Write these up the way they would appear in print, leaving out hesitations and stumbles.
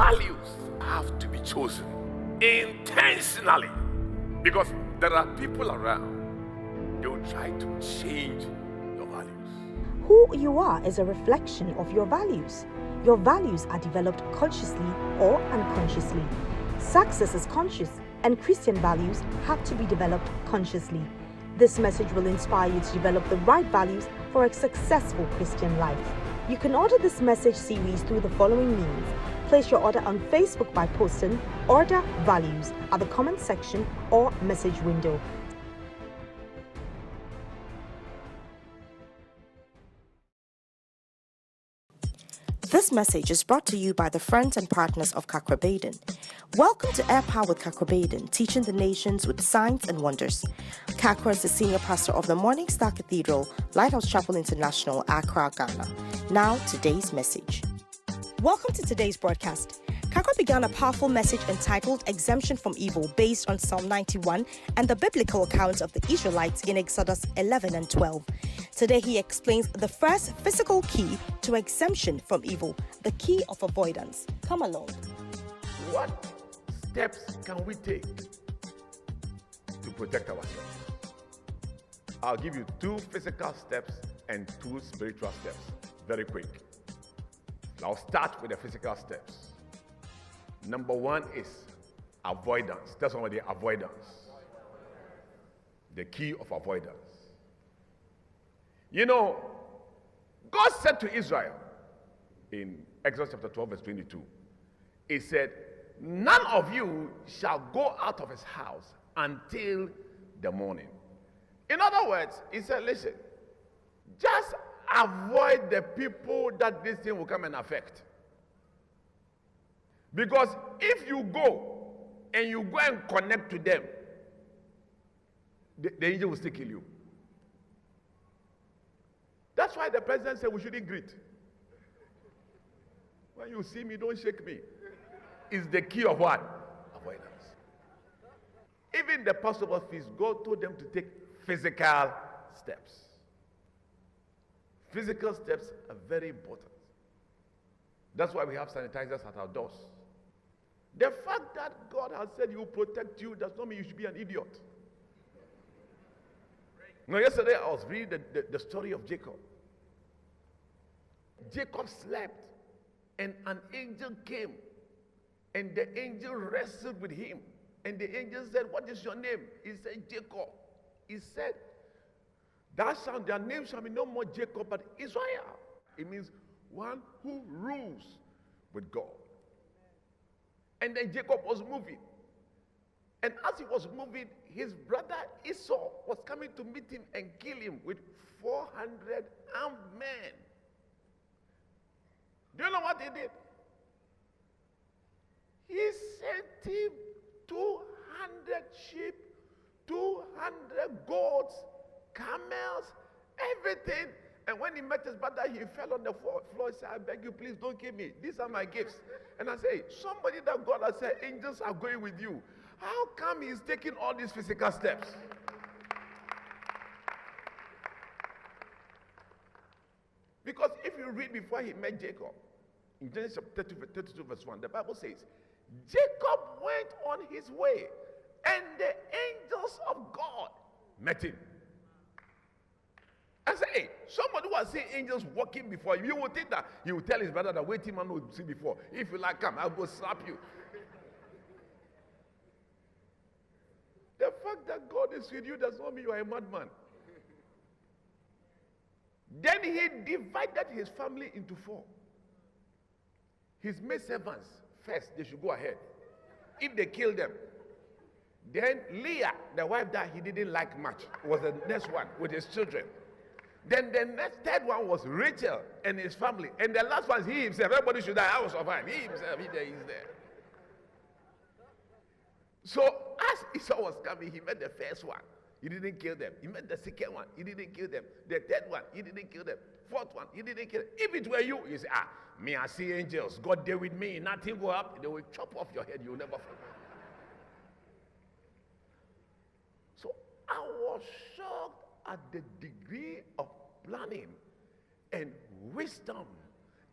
values have to be chosen intentionally, because there are people around, they will try to change your values. Who you are is a reflection of your values. Your values are developed consciously or unconsciously. Success is conscious, and Christian values have to be developed consciously. This message will inspire you to develop the right values for a successful Christian life. You can order this message series through the following means. Place your order on Facebook by posting "Order Values" at the comment section or message window. This message is brought to you by the friends and partners of Kakra. Welcome to Air Power with Kakra, teaching the nations with signs and wonders. Kakra is the senior pastor of the Morning Star Cathedral, Lighthouse Chapel International, Accra, Ghana. Now, today's message. Welcome to today's broadcast. Kakra began a powerful message entitled Exemption from Evil, based on Psalm 91 and the biblical accounts of the Israelites in Exodus 11 and 12. Today he explains the first physical key to exemption from evil, the key of avoidance. Come along. What steps can we take to protect ourselves? I'll give you 2 physical steps and 2 spiritual steps. Very quick. I'll start with the physical steps. Number 1 is avoidance. Tell somebody avoidance. The key of avoidance. You know, God said to Israel in Exodus chapter 12 verse 22, he said, none of you shall go out of his house until the morning. In other words, he said, listen, just avoid the people that this thing will come and affect. Because if you go and you go and connect to them, the angel will still kill you. That's why the president said we shouldn't greet. When you see me, don't shake me. It's the key of what? Avoidance. Even the PASSOVER feast, God told them to take physical steps. Physical steps are very important. That's why we have sanitizers at our doors. The fact that God has said he will protect you does not mean you should be an idiot. Now, yesterday I was reading the story of Jacob. Jacob slept, and an angel came, and the angel wrestled with him. And the angel said, what is your name? He said, Jacob. He said, their name shall be no more Jacob, but Israel. It means one who rules with God. And then Jacob was moving. And as he was moving, his brother Esau was coming to meet him and kill him with 400 armed men. Do you know what he did? He sent him 200 sheep, 200 goats, camels, everything. And when he met his brother, he fell on the floor. He said, I beg you, please don't kill me. These are my gifts. And I say, somebody that God has said, angels are going with you. How come he's taking all these physical steps? Because if you read before he met Jacob, in Genesis chapter 32 verse 1, the Bible says, Jacob went on his way, and the angels of God met him. I say, hey, somebody who has seen angels walking before you, you would think that he would tell his brother that wait him and will see before. If you like, come, I'll go slap you. The fact that God is with you does not mean you are a madman. Then he divided his family into 4. His maid servants, first, they should go ahead. If they kill them, then Leah, the wife that he didn't like much, was the next one with his children. Then the third one was Rachel and his family. And the last one is he himself. Everybody should die. I will survive. He himself, he's there. So as Esau was coming, he met the first one. He didn't kill them. He met the second one. He didn't kill them. The third one, he didn't kill them. Fourth one, he didn't kill them. If it were you say, me, I see angels. God there with me. Nothing go up. They will chop off your head. You'll never fall. So I was shocked at the degree of planning and wisdom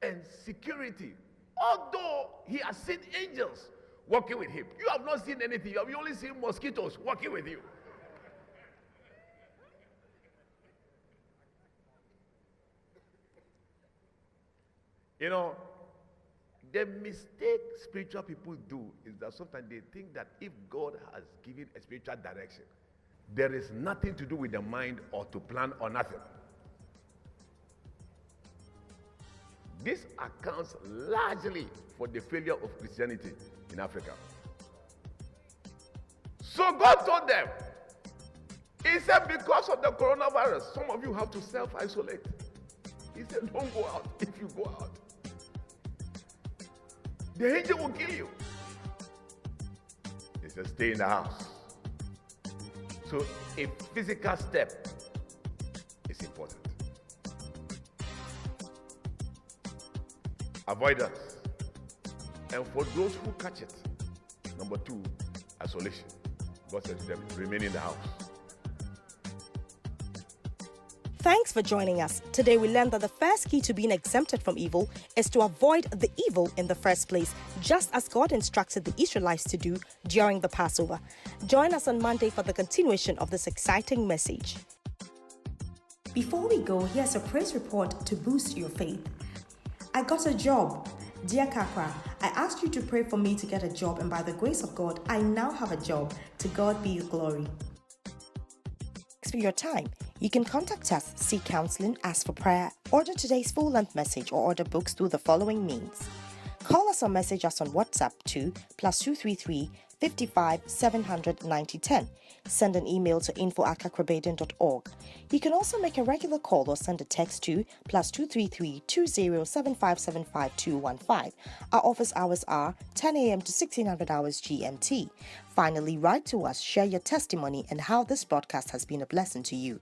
and security Although he has seen angels walking with him. You have not seen anything. You have only seen mosquitoes walking with you. You know, the mistake spiritual people do is that sometimes they think that if God has given a spiritual direction, there is nothing to do with the mind or to plan or nothing. This accounts largely for the failure of Christianity in Africa. So God told them, he said, because of the coronavirus, some of you have to self-isolate. He said, don't go out. If you go out, the angel will kill you. He said, stay in the house. So a physical step is important. Avoidance. And for those who catch it, number 2, isolation. God said to them, remain in the house. Thanks for joining us. Today we learned that the first key to being exempted from evil is to avoid the evil in the first place, just as God instructed the Israelites to do during the Passover. Join us on Monday for the continuation of this exciting message. Before we go, here's a praise report to boost your faith. I got a job. Dear Kakra, I asked you to pray for me to get a job, and by the grace of God, I now have a job. To God be the glory. Thanks for your time. You can contact us, seek counseling, ask for prayer, order today's full-length message, or order books through the following means. Call us or message us on WhatsApp to +233 55 700 9010. Send an email to info@kakrabaden.org. You can also make a regular call or send a text to +233 20 7575 215. Our office hours are 10 a.m. to 1600 hours GMT. Finally, write to us, share your testimony and how this broadcast has been a blessing to you.